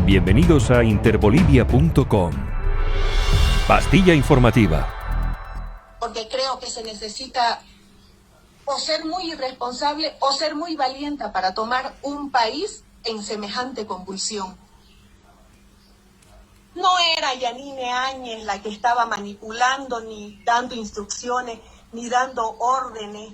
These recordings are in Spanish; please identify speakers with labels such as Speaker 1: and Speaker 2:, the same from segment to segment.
Speaker 1: Bienvenidos a interbolivia.com. Pastilla informativa.
Speaker 2: Porque creo que se necesita o ser muy irresponsable o ser muy valiente para tomar un país en semejante convulsión. No era Yanine Áñez la que estaba manipulando, ni dando instrucciones, ni dando órdenes.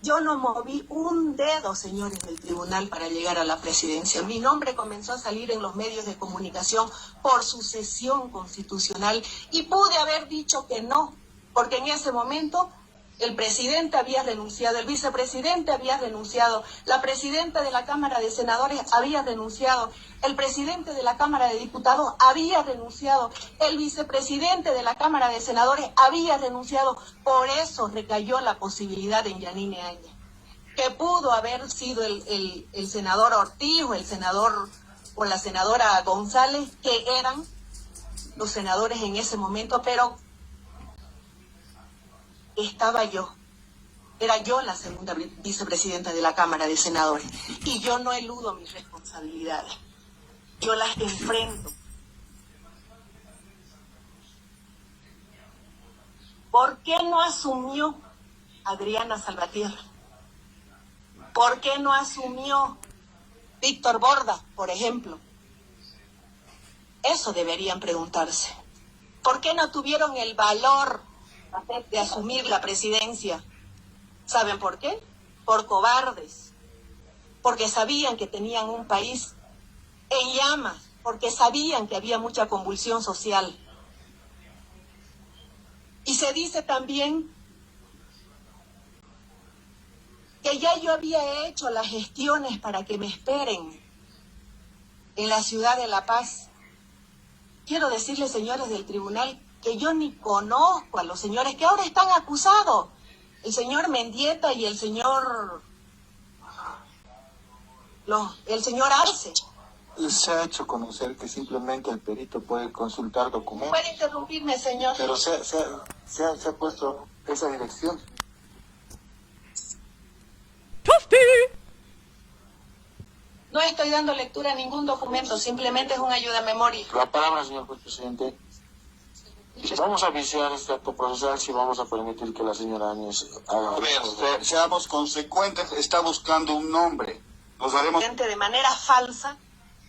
Speaker 2: Yo no moví un dedo, señores del tribunal, para llegar a la presidencia. Mi nombre comenzó a salir en los medios de comunicación por sucesión constitucional y pude haber dicho que no, porque en ese momento el presidente había renunciado, el vicepresidente había renunciado, la presidenta de la Cámara de Senadores había renunciado, el presidente de la Cámara de Diputados había renunciado, el vicepresidente de la Cámara de Senadores había renunciado. Por eso recayó la posibilidad en Yanine Áñez, que pudo haber sido el senador Ortiz o el senador o la senadora González, que eran los senadores en ese momento, pero estaba yo. Era yo la segunda vicepresidenta de la Cámara de Senadores. Y yo no eludo mis responsabilidades. Yo las enfrento. ¿Por qué no asumió Adriana Salvatierra? ¿Por qué no asumió Víctor Borda, por ejemplo? Eso deberían preguntarse. ¿Por qué no tuvieron el valor de asumir la presidencia? ¿Saben por qué? Por cobardes, porque sabían que tenían un país en llamas, porque sabían que había mucha convulsión social. Y se dice también que ya yo había hecho las gestiones para que me esperen en la ciudad de La Paz. Quiero decirles, señores del tribunal, que yo ni conozco a los señores que ahora están acusados. El señor Mendieta y el señor Arce.
Speaker 3: Se ha hecho conocer que simplemente el perito puede consultar documentos.
Speaker 2: ¿Puede interrumpirme, señor?
Speaker 3: Pero se ha puesto esa dirección.
Speaker 2: No estoy dando lectura a ningún documento, simplemente es un ayuda a memoria.
Speaker 3: La palabra, señor juez presidente. Vamos a viciar este acto procesal si vamos a permitir que la señora Áñez haga...
Speaker 4: A ver, seamos consecuentes, está buscando un nombre. Nos haremos...
Speaker 2: De manera falsa,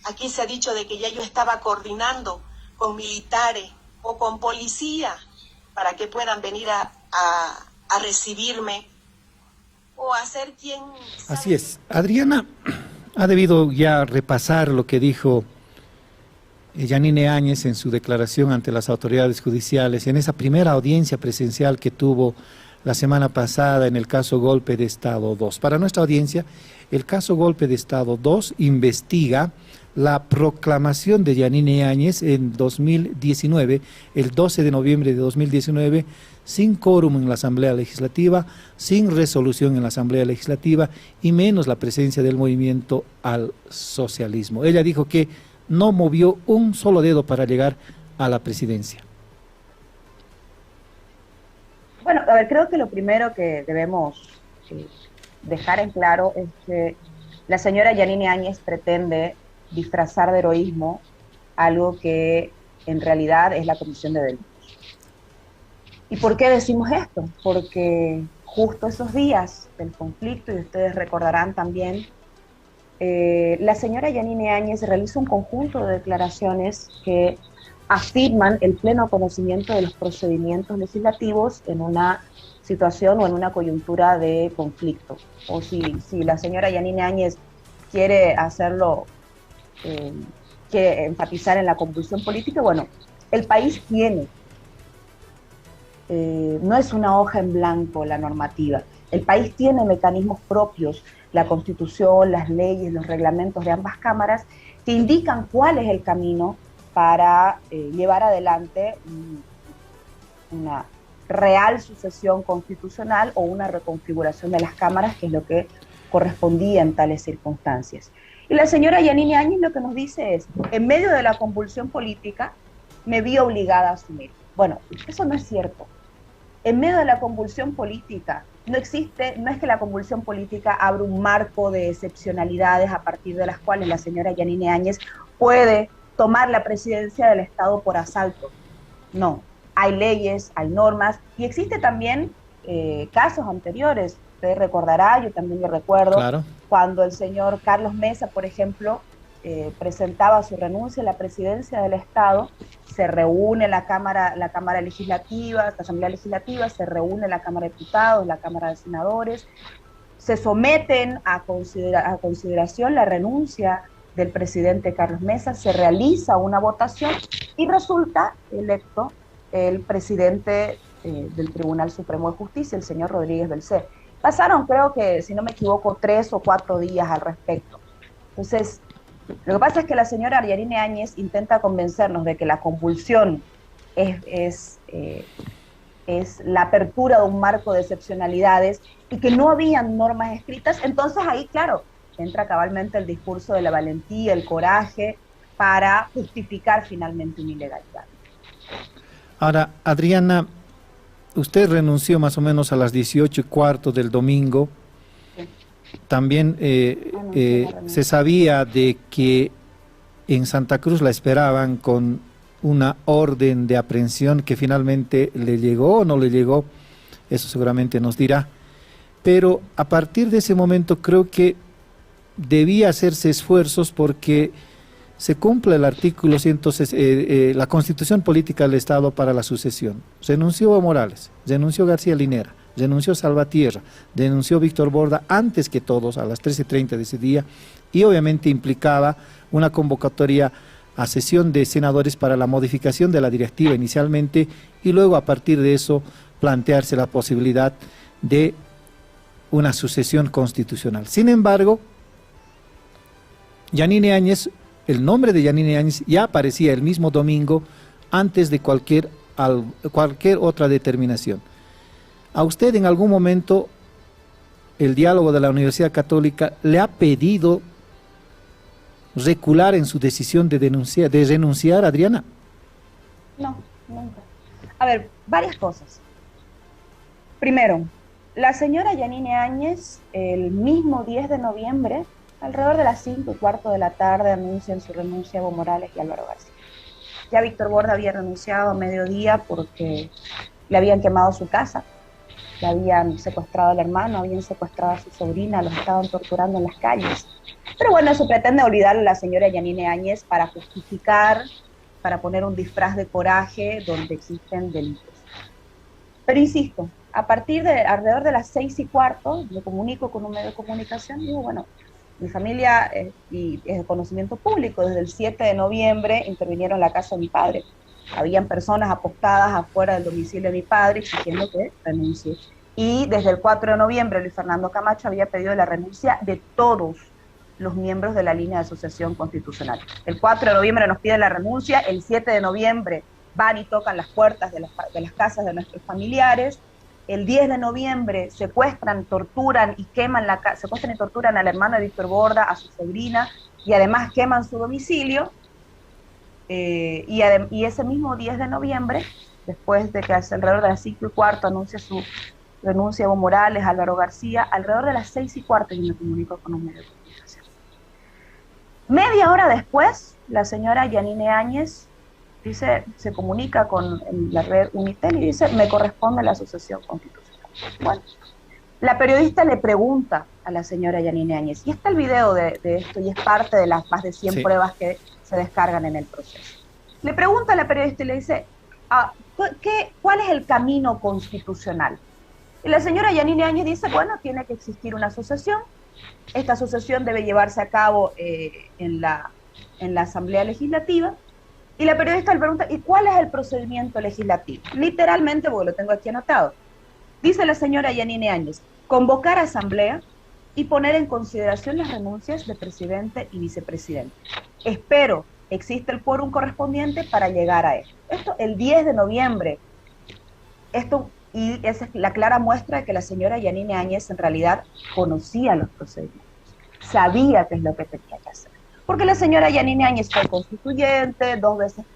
Speaker 2: aquí se ha dicho de que ya yo estaba coordinando con militares o con policía para que puedan venir a recibirme o a ser quien...
Speaker 5: Así es. Adriana ha debido ya repasar lo que dijo Yanine Áñez en su declaración ante las autoridades judiciales, en esa primera audiencia presencial que tuvo la semana pasada en el caso Golpe de Estado 2. Para nuestra audiencia, el caso Golpe de Estado 2 investiga la proclamación de Yanine Áñez en 2019, el 12 de noviembre de 2019, sin quórum en la Asamblea Legislativa, sin resolución en la Asamblea Legislativa y menos la presencia del movimiento al socialismo. Ella dijo que no movió un solo dedo para llegar a la presidencia.
Speaker 6: Bueno, a ver, creo que lo primero que debemos dejar en claro es que la señora Yanine Áñez pretende disfrazar de heroísmo algo que en realidad es la comisión de delitos. ¿Y por qué decimos esto? Porque justo esos días del conflicto, y ustedes recordarán también, la señora Yanine Áñez realiza un conjunto de declaraciones que afirman el pleno conocimiento de los procedimientos legislativos en una situación o en una coyuntura de conflicto. O si la señora Yanine Áñez quiere hacerlo, quiere enfatizar en la convulsión política, bueno, el país tiene, no es una hoja en blanco la normativa, el país tiene mecanismos propios, la Constitución, las leyes, los reglamentos de ambas cámaras, que indican cuál es el camino para llevar adelante una real sucesión constitucional o una reconfiguración de las cámaras, que es lo que correspondía en tales circunstancias. Y la señora Yanine Áñez lo que nos dice es, en medio de la convulsión política, me vi obligada a asumir. Bueno, eso no es cierto. En medio de la convulsión política, no es que la convulsión política abra un marco de excepcionalidades a partir de las cuales la señora Yanine Áñez puede tomar la presidencia del Estado por asalto. No, hay leyes, hay normas, y existe también casos anteriores. Usted recordará, yo también lo recuerdo,
Speaker 5: Claro.
Speaker 6: cuando el señor Carlos Mesa, por ejemplo, presentaba su renuncia a la presidencia del Estado, se reúne la Cámara Legislativa, la Asamblea Legislativa, se reúne la Cámara de Diputados, la Cámara de Senadores, se someten a consideración la renuncia del presidente Carlos Mesa, se realiza una votación y resulta electo el presidente del Tribunal Supremo de Justicia, el señor Rodríguez Belcé. Pasaron, creo que, si no me equivoco, 3 o 4 días al respecto. Entonces, lo que pasa es que la señora Yanine Áñez intenta convencernos de que la convulsión es la apertura de un marco de excepcionalidades y que no habían normas escritas. Entonces ahí, claro, entra cabalmente el discurso de la valentía, el coraje, para justificar finalmente una ilegalidad.
Speaker 5: Ahora, Adriana, usted renunció más o menos a las 18:15 del domingo.
Speaker 6: Sí.
Speaker 5: También se sabía de que en Santa Cruz la esperaban con una orden de aprehensión que finalmente le llegó o no le llegó, eso seguramente nos dirá. Pero a partir de ese momento creo que debía hacerse esfuerzos porque se cumple el artículo 100, la Constitución Política del Estado para la sucesión. Renunció Evo Morales, renunció García Linera, renunció Salvatierra, renunció Víctor Borda antes que todos a las 13:30 de ese día, y obviamente implicaba una convocatoria a sesión de senadores para la modificación de la directiva inicialmente, y luego a partir de eso plantearse la posibilidad de una sucesión constitucional. Sin embargo, Yanine Áñez, el nombre de Yanine Áñez ya aparecía el mismo domingo antes de cualquier otra determinación. ¿A usted en algún momento el diálogo de la Universidad Católica le ha pedido recular en su decisión de renunciar, Adriana?
Speaker 6: No, nunca. A ver, varias cosas. Primero, la señora Yanine Áñez, el mismo 10 de noviembre, alrededor de las 5:15 de la tarde, anuncian su renuncia a Evo Morales y Álvaro García. Ya Víctor Borda había renunciado a mediodía porque le habían quemado su casa, le habían secuestrado al hermano, habían secuestrado a su sobrina, los estaban torturando en las calles. Pero bueno, eso pretende olvidar a la señora Yanine Áñez para justificar, para poner un disfraz de coraje donde existen delitos. Pero insisto, a partir de alrededor de las 6:15, me comunico con un medio de comunicación y digo, bueno, mi familia y es de conocimiento público, desde el 7 de noviembre intervinieron en la casa de mi padre. Habían personas apostadas afuera del domicilio de mi padre exigiendo que renuncie. Y desde el 4 de noviembre, Luis Fernando Camacho había pedido la renuncia de todos los miembros de la línea de asociación constitucional. El 4 de noviembre nos piden la renuncia, el 7 de noviembre van y tocan las puertas de las casas de nuestros familiares, el 10 de noviembre secuestran, torturan y queman secuestran y torturan al hermano de Víctor Borda, a su sobrina, y además queman su domicilio. Y ese mismo 10 de noviembre, después de que alrededor de las 5:15 anuncia su renuncia Evo Morales, Álvaro García, alrededor de las 6:15 yo me comunico con un medio de comunicación. Media hora después, la señora Yanine Áñez se comunica con la red Unitel y dice, me corresponde la asociación constitucional. Bueno, la periodista le pregunta a la señora Yanine Áñez, y está el video de esto, y es parte de las más de 100 pruebas que se descargan en el proceso. Le pregunta a la periodista y le dice, ¿cuál es el camino constitucional? Y la señora Yanine Áñez dice, bueno, tiene que existir una asociación, esta asociación debe llevarse a cabo en la Asamblea Legislativa, y la periodista le pregunta, ¿y cuál es el procedimiento legislativo? Literalmente, porque lo tengo aquí anotado. Dice la señora Yanine Áñez, convocar asamblea y poner en consideración las renuncias de presidente y vicepresidente. Espero existe el quórum correspondiente para llegar a esto. Esto el 10 de noviembre. Y esa es la clara muestra de que la señora Yanine Áñez en realidad conocía los procedimientos, sabía qué es lo que tenía que hacer. Porque la señora Yanine Áñez fue constituyente, 2 veces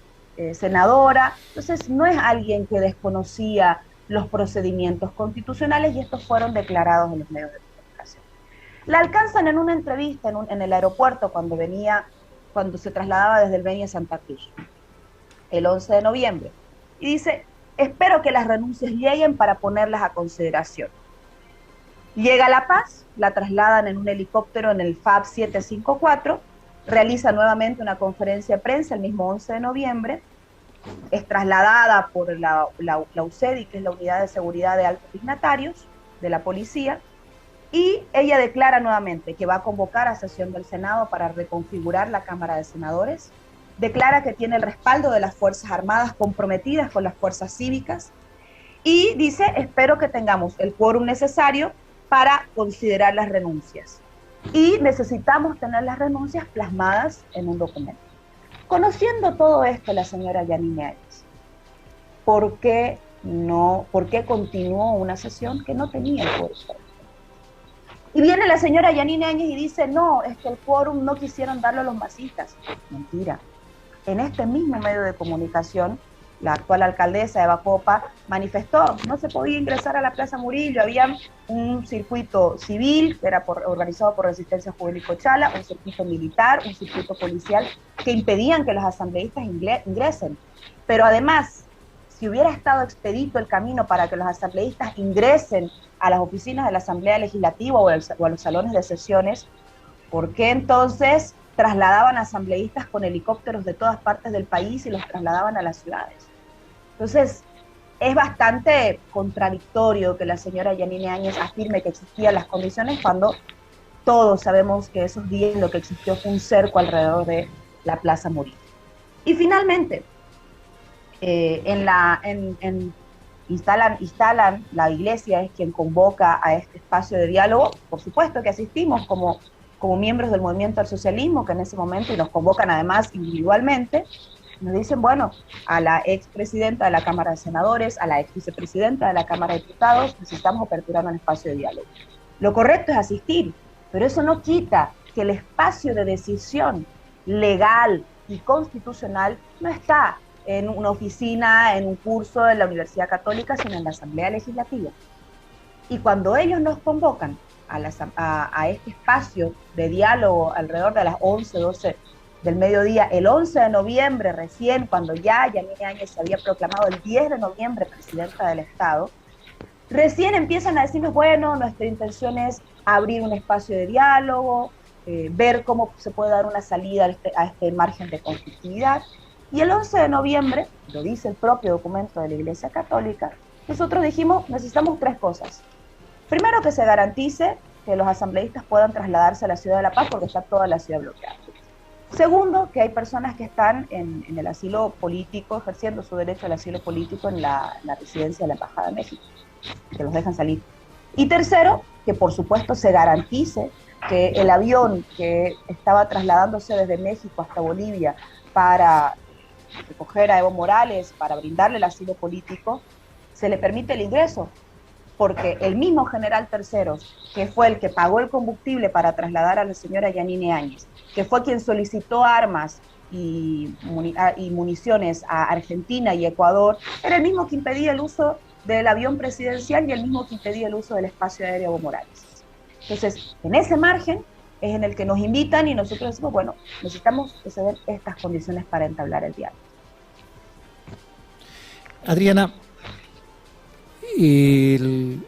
Speaker 6: senadora, entonces no es alguien que desconocía los procedimientos constitucionales, y estos fueron declarados en los medios de comunicación. La alcanzan en una entrevista en el aeropuerto cuando cuando se trasladaba desde el Beni a Santa Cruz, el 11 de noviembre. Y dice, espero que las renuncias lleguen para ponerlas a consideración. Llega a La Paz, la trasladan en un helicóptero en el FAB 754, realiza nuevamente una conferencia de prensa el mismo 11 de noviembre, es trasladada por la UCEDI, que es la Unidad de Seguridad de Altos Dignatarios de la policía, y ella declara nuevamente que va a convocar a sesión del Senado para reconfigurar la Cámara de Senadores, declara que tiene el respaldo de las Fuerzas Armadas comprometidas con las fuerzas cívicas, y dice, espero que tengamos el quórum necesario para considerar las renuncias. Y necesitamos tener las renuncias plasmadas en un documento. Conociendo todo esto, la señora Yanine Áñez, ¿por qué continuó una sesión que no tenía el quórum? Y viene la señora Yanine Áñez y dice, no, es que el quórum no quisieron darlo a los masistas. Mentira. En este mismo medio de comunicación, la actual alcaldesa de Bacopa manifestó, no se podía ingresar a la Plaza Murillo, había un circuito civil que era organizado por Resistencia Juvenil Cochala, un circuito militar, un circuito policial, que impedían que los asambleístas ingresen. Pero además, si hubiera estado expedito el camino para que los asambleístas ingresen a las oficinas de la Asamblea Legislativa o a los salones de sesiones, ¿por qué entonces trasladaban asambleístas con helicópteros de todas partes del país y los trasladaban a las ciudades? Entonces, es bastante contradictorio que la señora Yanine Áñez afirme que existían las condiciones cuando todos sabemos que esos días lo que existió fue un cerco alrededor de la Plaza Murillo. Y finalmente, instalan, la iglesia es quien convoca a este espacio de diálogo, por supuesto que asistimos como miembros del movimiento al socialismo, que en ese momento, y nos convocan además individualmente, nos dicen, bueno, a la expresidenta de la Cámara de Senadores, a la ex vicepresidenta de la Cámara de Diputados, necesitamos aperturar un espacio de diálogo. Lo correcto es asistir, pero eso no quita que el espacio de decisión legal y constitucional no está en una oficina, en un curso de la Universidad Católica, sino en la Asamblea Legislativa. Y cuando ellos nos convocan a este espacio de diálogo alrededor de las 11, 12 del mediodía, el 11 de noviembre recién, cuando ya Yanine Áñez se había proclamado el 10 de noviembre presidenta del Estado, recién empiezan a decirnos, bueno, nuestra intención es abrir un espacio de diálogo, ver cómo se puede dar una salida a este margen de conflictividad. Y el 11 de noviembre, lo dice el propio documento de la Iglesia Católica, nosotros dijimos, necesitamos tres cosas. Primero, que se garantice que los asambleístas puedan trasladarse a la ciudad de La Paz porque está toda la ciudad bloqueada. Segundo, que hay personas que están en el asilo político, ejerciendo su derecho al asilo político en la residencia de la Embajada de México, que los dejan salir. Y tercero, que por supuesto se garantice que el avión que estaba trasladándose desde México hasta Bolivia para recoger a Evo Morales, para brindarle el asilo político, se le permite el ingreso, porque el mismo general Terceros, que fue el que pagó el combustible para trasladar a la señora Yanine Áñez, que fue quien solicitó armas y municiones a Argentina y Ecuador, era el mismo que impedía el uso del avión presidencial y el mismo que impedía el uso del espacio aéreo Evo Morales. Entonces, en ese margen es en el que nos invitan y nosotros decimos, bueno, necesitamos que se den estas condiciones para entablar el diálogo.
Speaker 5: Adriana, en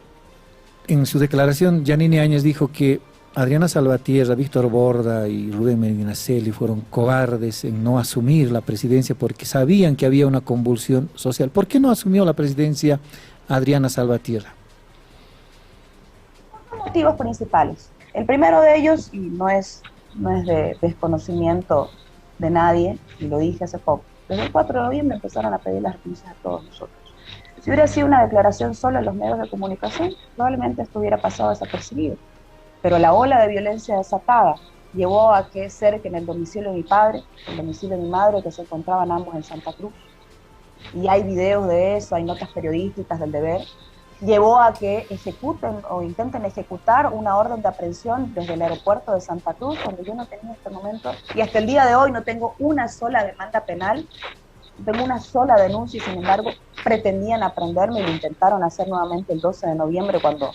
Speaker 5: su declaración, Yanine Áñez dijo que Adriana Salvatierra, Víctor Borda y Rubén Medinaceli fueron cobardes en no asumir la presidencia porque sabían que había una convulsión social. ¿Por qué no asumió la presidencia Adriana Salvatierra?
Speaker 6: Por dos motivos principales. El primero de ellos, y no es de desconocimiento de nadie, y lo dije hace poco, desde el 4 de noviembre empezaron a pedir las renuncias a todos nosotros. Si hubiera sido una declaración solo en los medios de comunicación, probablemente esto hubiera pasado desapercibido. Pero la ola de violencia desatada llevó a que cerca en el domicilio de mi padre, el domicilio de mi madre, que se encontraban ambos en Santa Cruz, y hay videos de eso, hay notas periodísticas del Deber, llevó a que ejecuten o intenten ejecutar una orden de aprehensión desde el aeropuerto de Santa Cruz, donde yo no tenía en este momento, y hasta el día de hoy no tengo una sola demanda penal, no tengo una sola denuncia, y sin embargo pretendían aprenderme y lo intentaron hacer nuevamente el 12 de noviembre cuando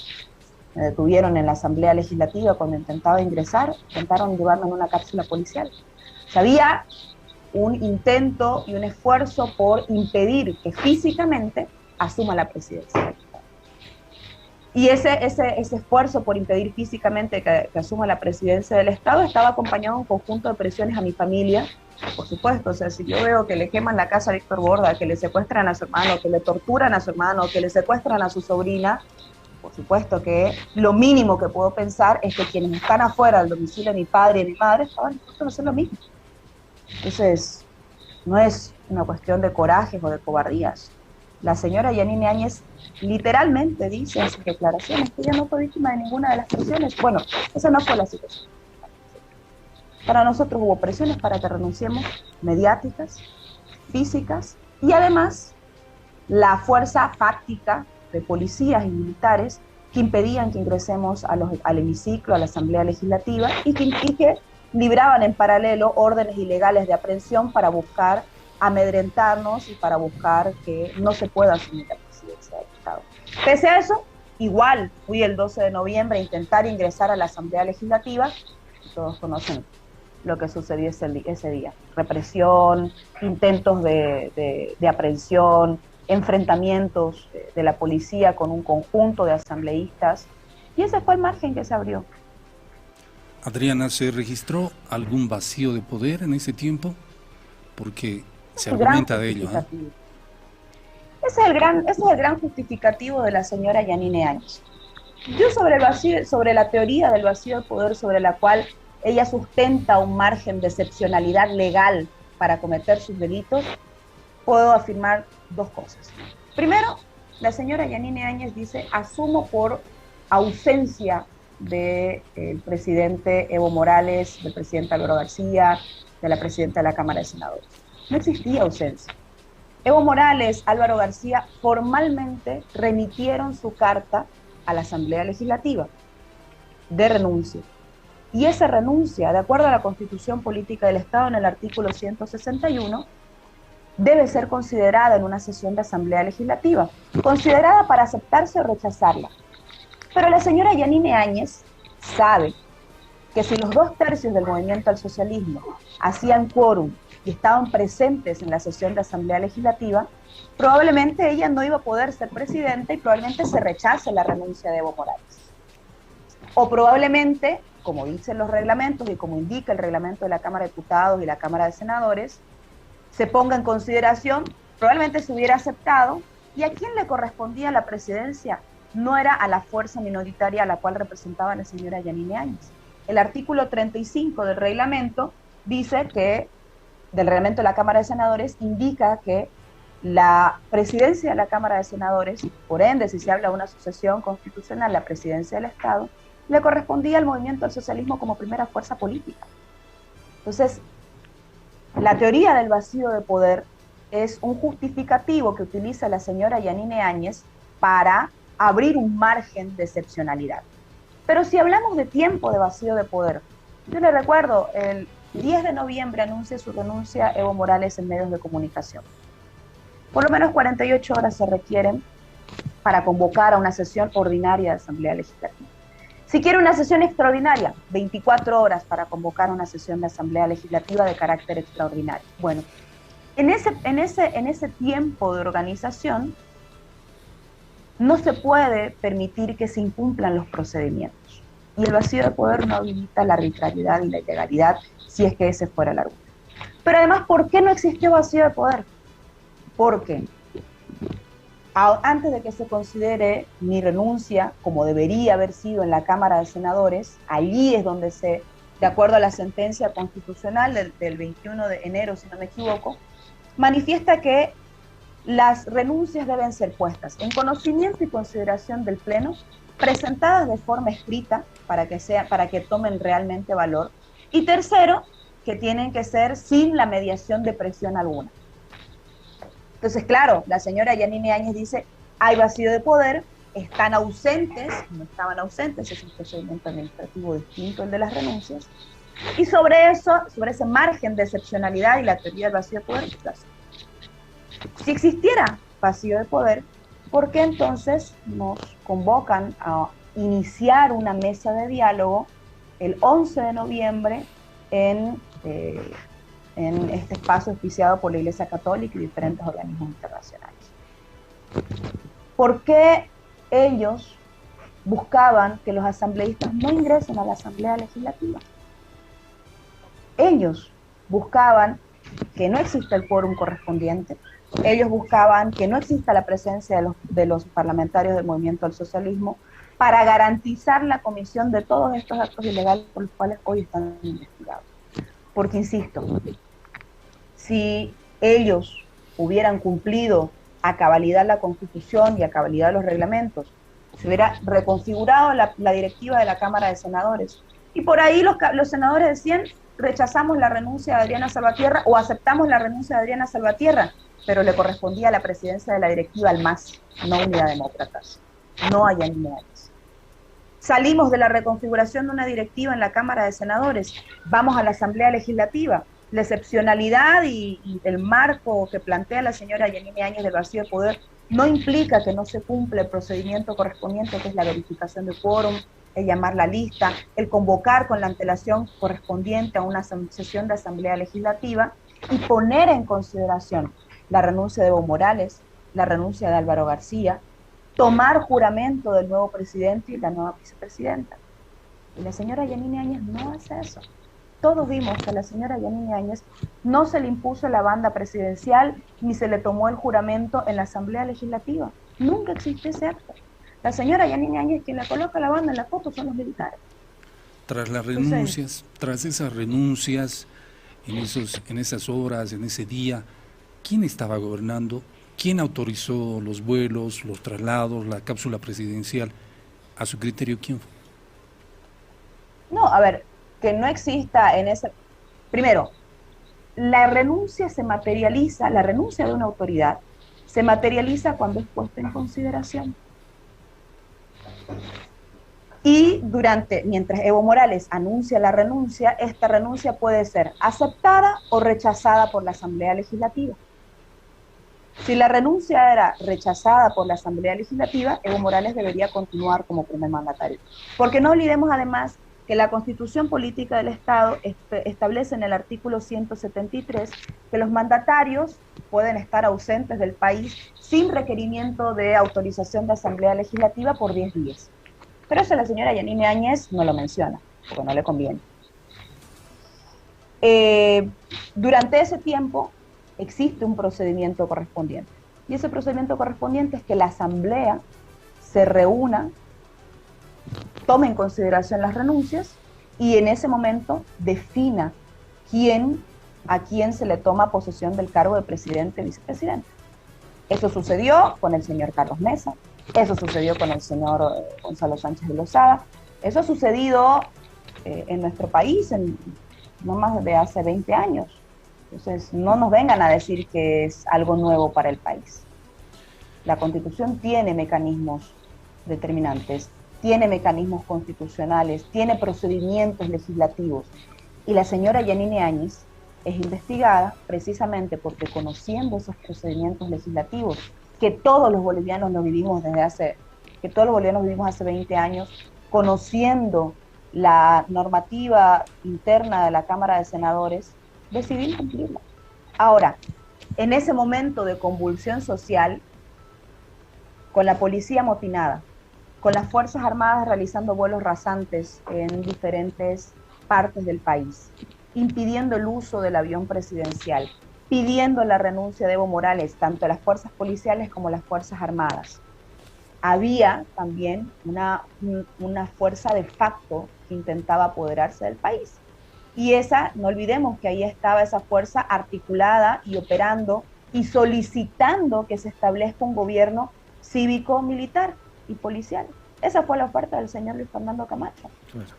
Speaker 6: me detuvieron en la Asamblea Legislativa, cuando intentaba ingresar, intentaron llevarme en una cápsula policial. Había un intento y un esfuerzo por impedir que físicamente asuma la presidencia del Estado. Y ese esfuerzo por impedir físicamente que asuma la presidencia del Estado estaba acompañado de un conjunto de presiones a mi familia, por supuesto. O sea, si yo veo que le queman la casa a Víctor Borda, que le secuestran a su hermano, que le torturan a su hermano, que le secuestran a su sobrina, por supuesto que lo mínimo que puedo pensar es que quienes están afuera del domicilio de mi padre y de mi madre estaban dispuestos a hacer lo mismo. Entonces, no es una cuestión de corajes o de cobardías. La señora Yanine Áñez literalmente dice en sus declaraciones que ella no fue víctima de ninguna de las presiones. Bueno, esa no fue la situación. Para nosotros hubo presiones para que renunciemos, mediáticas, físicas, y además la fuerza fáctica de policías y militares que impedían que ingresemos al hemiciclo, a la Asamblea Legislativa, y que libraban en paralelo órdenes ilegales de aprehensión para buscar amedrentarnos y para buscar que no se pueda asumir la presidencia del Estado. Pese a eso, igual fui el 12 de noviembre a intentar ingresar a la Asamblea Legislativa. Todos conocen lo que sucedió ese día. Represión, intentos de aprehensión, enfrentamientos de la policía con un conjunto de asambleístas, y ese fue el margen que se abrió.
Speaker 7: Adriana, ¿se registró algún vacío de poder en ese tiempo? Porque se argumenta de ello.
Speaker 6: Ese es el gran justificativo de la señora Yanine Áñez. Yo sobre la teoría del vacío de poder, sobre la cual ella sustenta un margen de excepcionalidad legal para cometer sus delitos, puedo afirmar dos cosas. Primero, la señora Yanine Áñez dice: asumo por ausencia del presidente Evo Morales, del presidente Álvaro García, de la presidenta de la Cámara de Senadores. No existía ausencia. Evo Morales, Álvaro García formalmente remitieron su carta a la Asamblea Legislativa de renuncia. Y esa renuncia, de acuerdo a la Constitución Política del Estado, en el artículo 161, debe ser considerada en una sesión de Asamblea Legislativa, considerada para aceptarse o rechazarla. Pero la señora Yanine Áñez sabe que si los 2/3 del movimiento al socialismo hacían quórum y estaban presentes en la sesión de Asamblea Legislativa, probablemente ella no iba a poder ser presidenta y probablemente se rechace la renuncia de Evo Morales. O probablemente, como dicen los reglamentos y como indica el reglamento de la Cámara de Diputados y la Cámara de Senadores, se ponga en consideración, probablemente se hubiera aceptado, y a quién le correspondía la presidencia no era a la fuerza minoritaria a la cual representaba la señora Yanine Áñez. El artículo 35 del reglamento dice que, del reglamento de la Cámara de Senadores, indica que la presidencia de la Cámara de Senadores, por ende, si se habla de una sucesión constitucional, la presidencia del Estado, le correspondía al movimiento al socialismo como primera fuerza política. Entonces, la teoría del vacío de poder es un justificativo que utiliza la señora Yanine Áñez para abrir un margen de excepcionalidad. Pero si hablamos de tiempo de vacío de poder, yo le recuerdo, el 10 de noviembre anuncia su renuncia Evo Morales en medios de comunicación. Por lo menos 48 horas se requieren para convocar a una sesión ordinaria de Asamblea Legislativa. Si quiere una sesión extraordinaria, 24 horas para convocar una sesión de Asamblea Legislativa de carácter extraordinario. Bueno, en ese tiempo de organización no se puede permitir que se incumplan los procedimientos. Y el vacío de poder no habilita la arbitrariedad y la ilegalidad, si es que ese fuera el argumento. Pero además, ¿por qué no existió vacío de poder? Porque antes de que se considere mi renuncia, como debería haber sido en la Cámara de Senadores, allí es donde de acuerdo a la sentencia constitucional del 21 de enero, si no me equivoco, manifiesta que las renuncias deben ser puestas en conocimiento y consideración del Pleno, presentadas de forma escrita para que tomen realmente valor, y tercero, que tienen que ser sin la mediación de presión alguna. Entonces, claro, la señora Yanine Áñez dice: hay vacío de poder, están ausentes, no estaban ausentes, es un procedimiento administrativo distinto al de las renuncias, y sobre ese margen de excepcionalidad y la teoría del vacío de poder, si existiera vacío de poder, ¿por qué entonces nos convocan a iniciar una mesa de diálogo el 11 de noviembre en en este espacio auspiciado por la Iglesia Católica y diferentes organismos internacionales. ¿Por qué ellos buscaban que los asambleístas no ingresen a la Asamblea Legislativa? Ellos buscaban que no exista el quórum correspondiente, ellos buscaban que no exista la presencia de los parlamentarios del Movimiento al Socialismo para garantizar la comisión de todos estos actos ilegales por los cuales hoy están investigados. Porque, insisto, si ellos hubieran cumplido a cabalidad la Constitución y a cabalidad los reglamentos, se hubiera reconfigurado la directiva de la Cámara de Senadores. Y por ahí los senadores decían, rechazamos la renuncia de Adriana Salvatierra o aceptamos la renuncia de Adriana Salvatierra, pero le correspondía a la presidencia de la directiva al MAS, no Unidad Demócratas, no a Yanine Áñez. Salimos de la reconfiguración de una directiva en la Cámara de Senadores, vamos a la Asamblea Legislativa. La excepcionalidad y el marco que plantea la señora Yanine Áñez del vacío de poder no implica que no se cumple el procedimiento correspondiente, que es la verificación de quórum, el llamar la lista, el convocar con la antelación correspondiente a una sesión de Asamblea Legislativa y poner en consideración la renuncia de Evo Morales, la renuncia de Álvaro García, tomar juramento del nuevo presidente y la nueva vicepresidenta. Y la señora Yanine Áñez no hace eso. Todos vimos que a la señora Yanine Áñez no se le impuso la banda presidencial ni se le tomó el juramento en la Asamblea Legislativa. Nunca existió ese acto. La señora Yanine Áñez, quien le coloca la banda en la foto, son los militares.
Speaker 7: Tras las renuncias, tras esas renuncias, en esas horas, en ese día, ¿quién estaba gobernando? ¿Quién autorizó los vuelos, los traslados, la cápsula presidencial? A su criterio, ¿quién fue?
Speaker 6: No, a ver, que no exista en ese... Primero, la renuncia se materializa, la renuncia de una autoridad se materializa cuando es puesta en consideración. Y mientras Evo Morales anuncia la renuncia, esta renuncia puede ser aceptada o rechazada por la Asamblea Legislativa. Si la renuncia era rechazada por la Asamblea Legislativa, Evo Morales debería continuar como primer mandatario. Porque no olvidemos además que la Constitución Política del Estado establece en el artículo 173 que los mandatarios pueden estar ausentes del país sin requerimiento de autorización de Asamblea Legislativa por 10 días. Pero eso la señora Yanine Áñez no lo menciona, porque no le conviene. Durante ese tiempo existe un procedimiento correspondiente. Y ese procedimiento correspondiente es que la Asamblea se reúna, tome en consideración las renuncias y en ese momento defina a quién se le toma posesión del cargo de presidente y vicepresidente. Eso sucedió con el señor Carlos Mesa, eso sucedió con el señor Gonzalo Sánchez de Lozada, eso ha sucedido en nuestro país no más de hace 20 años. Entonces, no nos vengan a decir que es algo nuevo para el país. La Constitución tiene mecanismos determinantes, tiene mecanismos constitucionales, tiene procedimientos legislativos. Y la señora Yanine Áñez es investigada precisamente porque, conociendo esos procedimientos legislativos que todos los bolivianos vivimos hace 20 años, conociendo la normativa interna de la Cámara de Senadores, decidí cumplirla. Ahora, en ese momento de convulsión social, con la policía amotinada, con las Fuerzas Armadas realizando vuelos rasantes en diferentes partes del país, impidiendo el uso del avión presidencial, pidiendo la renuncia de Evo Morales, tanto de las fuerzas policiales como las Fuerzas Armadas. Había también una fuerza de facto que intentaba apoderarse del país. Y no olvidemos que ahí estaba esa fuerza articulada y operando y solicitando que se establezca un gobierno cívico-militar y policial. Esa fue la oferta del señor Luis Fernando Camacho.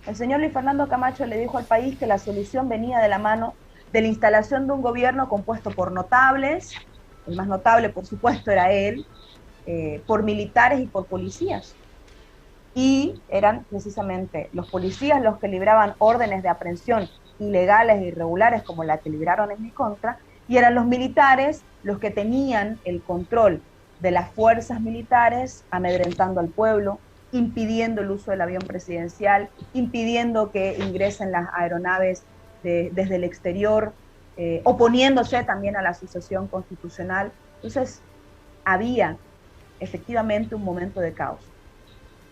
Speaker 6: El señor Luis Fernando Camacho le dijo al país que la solución venía de la mano de la instalación de un gobierno compuesto por notables, el más notable por supuesto era él, por militares y por policías. Y eran precisamente los policías los que libraban órdenes de aprehensión ilegales e irregulares como la que libraron en mi contra, y eran los militares los que tenían el control de las fuerzas militares, amedrentando al pueblo, impidiendo el uso del avión presidencial, impidiendo que ingresen las aeronaves desde el exterior, oponiéndose también a la sucesión constitucional. Entonces, había efectivamente un momento de caos,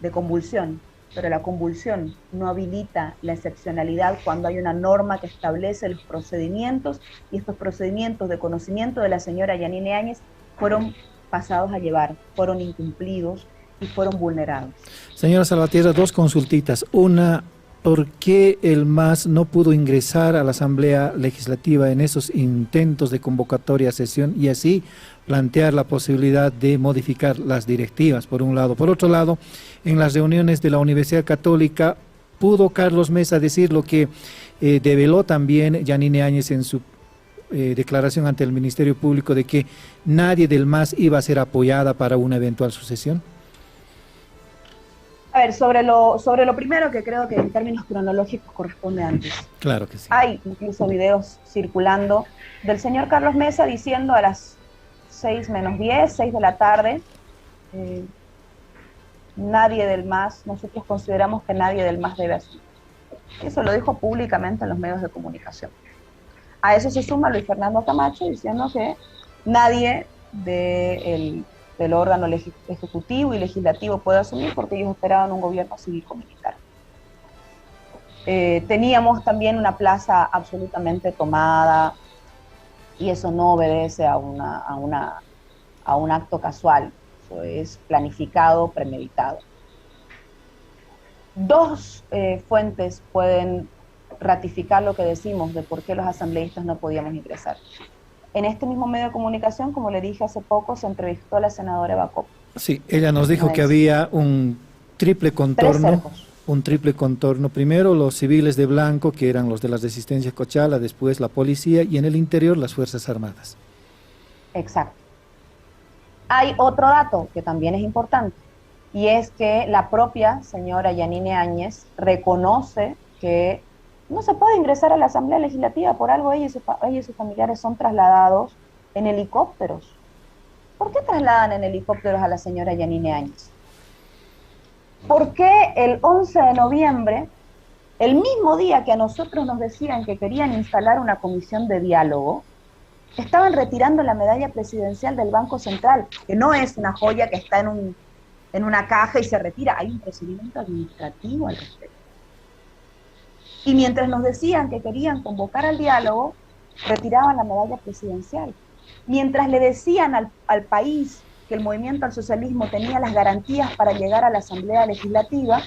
Speaker 6: de convulsión, pero la convulsión no habilita la excepcionalidad cuando hay una norma que establece los procedimientos, y estos procedimientos de conocimiento de la señora Yanine Áñez fueron pasados a llevar, fueron incumplidos y fueron vulnerados.
Speaker 5: Señora Salvatierra, dos consultitas. Una, ¿por qué el MAS no pudo ingresar a la Asamblea Legislativa en esos intentos de convocatoria a sesión y así plantear la posibilidad de modificar las directivas, por un lado? Por otro lado, en las reuniones de la Universidad Católica, ¿pudo Carlos Mesa decir lo que develó también Yanine Áñez en su declaración ante el Ministerio Público, de que nadie del MAS iba a ser apoyada para una eventual sucesión?
Speaker 6: A ver, sobre lo primero, que creo que en términos cronológicos corresponde antes.
Speaker 5: Claro que sí.
Speaker 6: Hay incluso videos circulando del señor Carlos Mesa diciendo a las 6 menos 10, 6 de la tarde, nadie del MAS, nosotros consideramos que nadie del MAS debe asumir. Eso lo dijo públicamente en los medios de comunicación. A eso se suma Luis Fernando Camacho diciendo que nadie del órgano ejecutivo y legislativo puede asumir, porque ellos esperaban un gobierno cívico-militar. Teníamos también una plaza absolutamente tomada, y eso no obedece a un acto casual, eso es planificado, premeditado. Dos fuentes pueden ratificar lo que decimos de por qué los asambleístas no podíamos ingresar. En este mismo medio de comunicación, como le dije hace poco, se entrevistó a la senadora Eva Copa.
Speaker 5: Sí, ella nos dijo que había un triple contorno. Un triple contorno. Primero los civiles de blanco, que eran los de la resistencia Cochala, después la policía, y en el interior las Fuerzas Armadas.
Speaker 6: Exacto. Hay otro dato que también es importante, y es que la propia señora Yanine Áñez reconoce que no se puede ingresar a la Asamblea Legislativa, por algo ella y sus familiares son trasladados en helicópteros. ¿Por qué trasladan en helicópteros a la señora Yanine Áñez? ¿Por qué el 11 de noviembre, el mismo día que a nosotros nos decían que querían instalar una comisión de diálogo, estaban retirando la medalla presidencial del Banco Central, que no es una joya que está en una caja y se retira? Hay un procedimiento administrativo al respecto. Y mientras nos decían que querían convocar al diálogo, retiraban la medalla presidencial. Mientras le decían al país que el movimiento al socialismo tenía las garantías para llegar a la Asamblea Legislativa,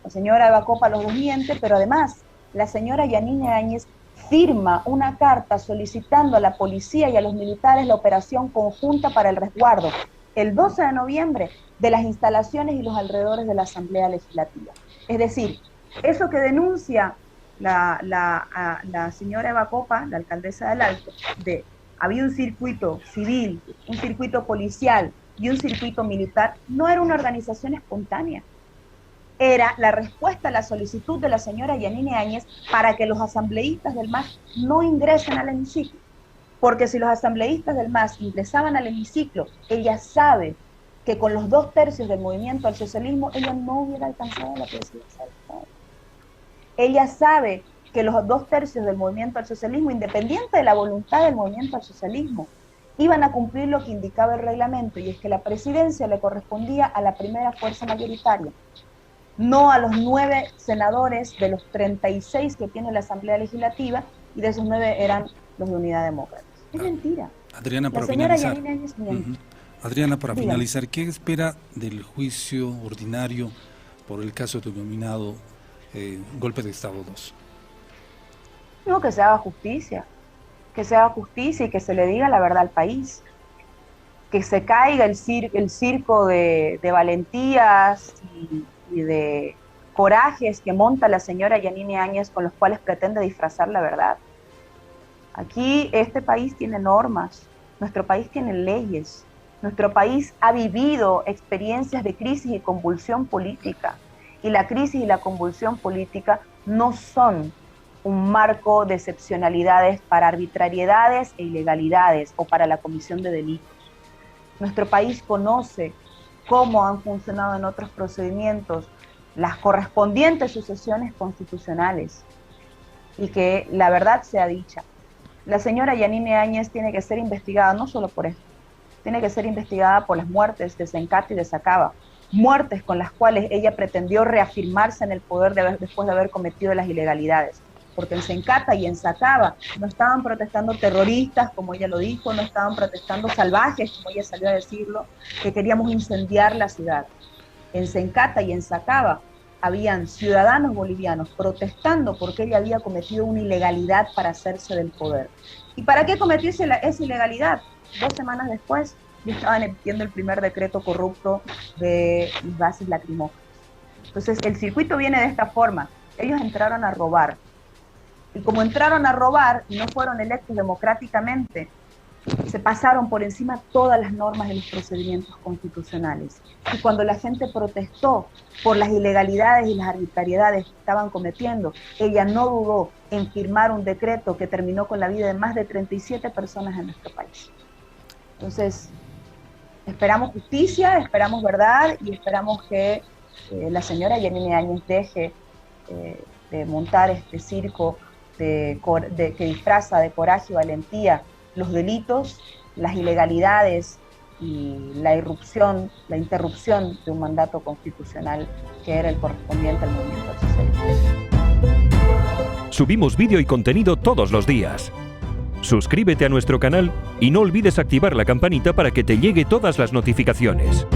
Speaker 6: la señora Eva Copa los desmiente, pero además la señora Yanine Áñez firma una carta solicitando a la policía y a los militares la operación conjunta para el resguardo, el 12 de noviembre, de las instalaciones y los alrededores de la Asamblea Legislativa. Es decir, eso que denuncia la señora Eva Copa, la alcaldesa del Alto, de había un circuito civil, un circuito policial y un circuito militar, no era una organización espontánea. Era la respuesta a la solicitud de la señora Yanine Áñez para que los asambleístas del MAS no ingresen al hemiciclo. Porque si los asambleístas del MAS ingresaban al hemiciclo, ella sabe que con los 2/3 del movimiento al socialismo, ella no hubiera alcanzado la presidencia del Estado. Ella sabe que los 2/3 del movimiento al socialismo, independiente de la voluntad del movimiento al socialismo, iban a cumplir lo que indicaba el reglamento, y es que la presidencia le correspondía a la primera fuerza mayoritaria, no a los 9 senadores de los 36 que tiene la Asamblea Legislativa, y de esos 9 eran los de Unidad Demócrata. Es mentira.
Speaker 7: Adriana, para finalizar, Adriana, para finalizar, ¿qué espera del juicio ordinario por el caso denominado golpe de Estado 2?
Speaker 6: No, que se haga justicia y que se le diga la verdad al país, que se caiga el circo de valentías y de corajes que monta la señora Yanine Áñez, con los cuales pretende disfrazar la verdad. Aquí este país tiene normas, nuestro país tiene leyes, nuestro país ha vivido experiencias de crisis y convulsión política, y la crisis y la convulsión política no son un marco de excepcionalidades para arbitrariedades e ilegalidades o para la comisión de delitos. Nuestro país conoce cómo han funcionado en otros procedimientos las correspondientes sucesiones constitucionales, y que la verdad sea dicha, La señora Yanine Áñez tiene que ser investigada no solo por esto, tiene que ser investigada por las muertes de Sencata y de Sacaba, muertes con las cuales ella pretendió reafirmarse en el poder después de haber cometido las ilegalidades. Porque en Sencata y en Sacaba no estaban protestando terroristas, como ella lo dijo, no estaban protestando salvajes, como ella salió a decirlo, que queríamos incendiar la ciudad. En Sencata y en Sacaba habían ciudadanos bolivianos protestando porque ella había cometido una ilegalidad para hacerse del poder. ¿Y para qué cometió esa ilegalidad? 2 semanas después ya estaban emitiendo el primer decreto corrupto de gases lacrimógenos. Entonces el circuito viene de esta forma. Ellos entraron a robar. Y como entraron a robar y no fueron electos democráticamente, se pasaron por encima todas las normas de los procedimientos constitucionales. Y cuando la gente protestó por las ilegalidades y las arbitrariedades que estaban cometiendo, ella no dudó en firmar un decreto que terminó con la vida de más de 37 personas en nuestro país. Entonces, esperamos justicia, esperamos verdad y esperamos que la señora Yanine Áñez deje de montar este circo que disfraza de coraje y valentía los delitos, las ilegalidades y la irrupción, la interrupción de un mandato constitucional que era el correspondiente al movimiento al socialismo.
Speaker 1: Subimos vídeo y contenido todos los días. Suscríbete a nuestro canal y no olvides activar la campanita para que te llegue todas las notificaciones.